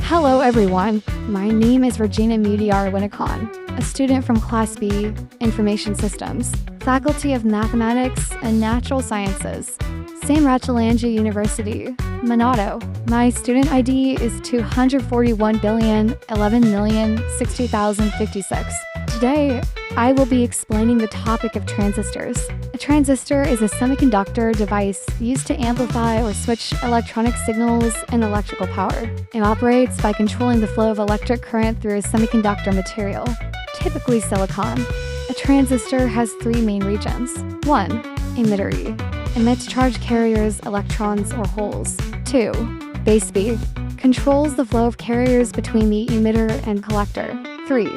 Hello everyone, my name is Regina Mudiar Winnicon, a student from Class B, Information Systems, Faculty of Mathematics and Natural Sciences, Sam Ratchalangi University, Monado. My student ID is 241,011,060,056. Today, I will be explaining the topic of transistors. A transistor is a semiconductor device used to amplify or switch electronic signals and electrical power. It operates by controlling the flow of electric current through a semiconductor material, typically silicon. A transistor has three main regions. 1. Emitter. Emits charge carriers, electrons, or holes. 2. Base B. Controls the flow of carriers between the emitter and collector. 3.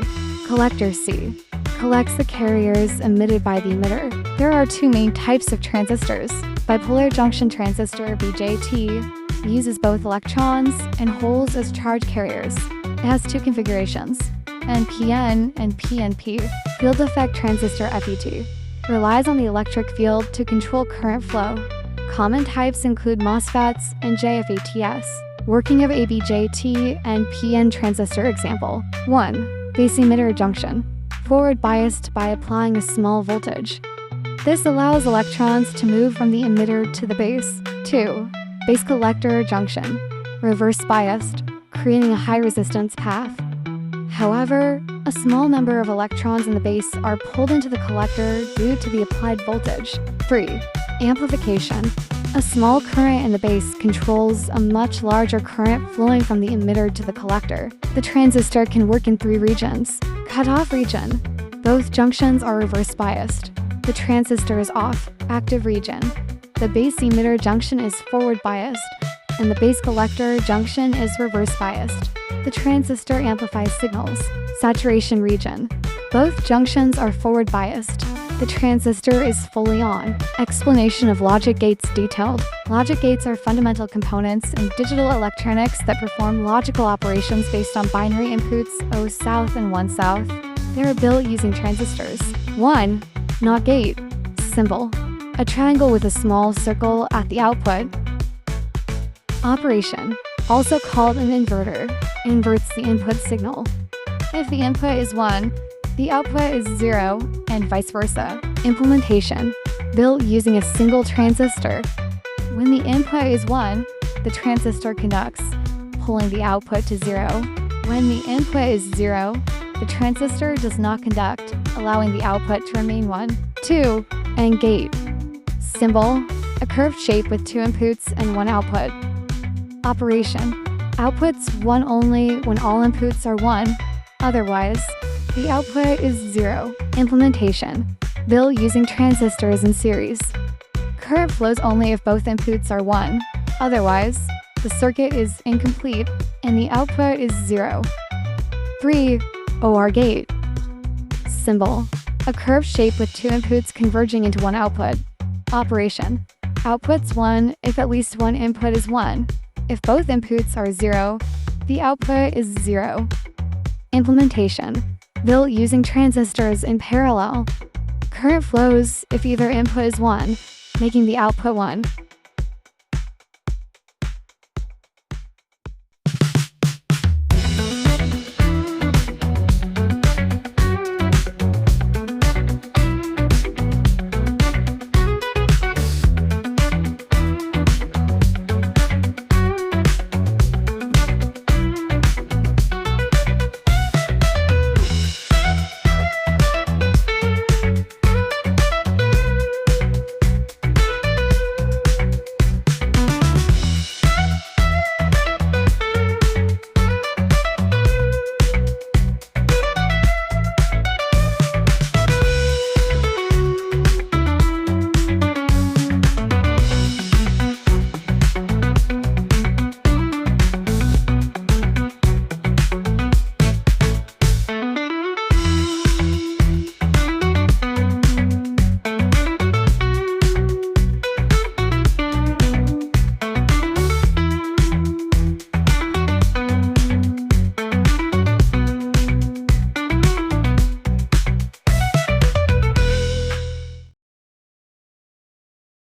Collector C. Collects the carriers emitted by the emitter. There are two main types of transistors. Bipolar junction transistor, BJT, uses both electrons and holes as charge carriers. It has two configurations, NPN and PNP. Field effect transistor, FET, relies on the electric field to control current flow. Common types include MOSFETs and JFETs. Working of ABJT and PN transistor example. 1. Base emitter junction, forward biased by applying a small voltage. This allows electrons to move from the emitter to the base. 2. Base collector junction, reverse biased, creating a high resistance path. However, a small number of electrons in the base are pulled into the collector due to the applied voltage. 3. Amplification. A small current in the base controls a much larger current flowing from the emitter to the collector. The transistor can work in three regions. Cutoff region. Both junctions are reverse biased. The transistor is off, active region. The base emitter junction is forward biased, and the base collector junction is reverse biased. The transistor amplifies signals. Saturation region. Both junctions are forward biased. The transistor is fully on. Explanation of logic gates detailed. Logic gates are fundamental components in digital electronics that perform logical operations based on binary inputs O south and 1 south. They are built using transistors. 1. NOT gate. Symbol. A triangle with a small circle at the output. Operation. Also called an inverter. Inverts the input signal. If the input is 1, the output is 0, and vice versa. Implementation. Built using a single transistor. When the input is 1, the transistor conducts, pulling the output to 0. When the input is 0, the transistor does not conduct, allowing the output to remain 1. 2. AND gate. Symbol. A curved shape with 2 inputs and 1 output. Operation. Outputs 1 only when all inputs are 1. Otherwise, the output is 0. Implementation. Built using transistors in series. Current flows only if both inputs are 1. Otherwise, the circuit is incomplete and the output is 0. 3. OR gate. Symbol. A curved shape with 2 inputs converging into 1 output. Operation. Outputs 1 if at least one input is 1. If both inputs are 0, the output is 0. Implementation. Built using transistors in parallel. Current flows if either input is 1, making the output 1.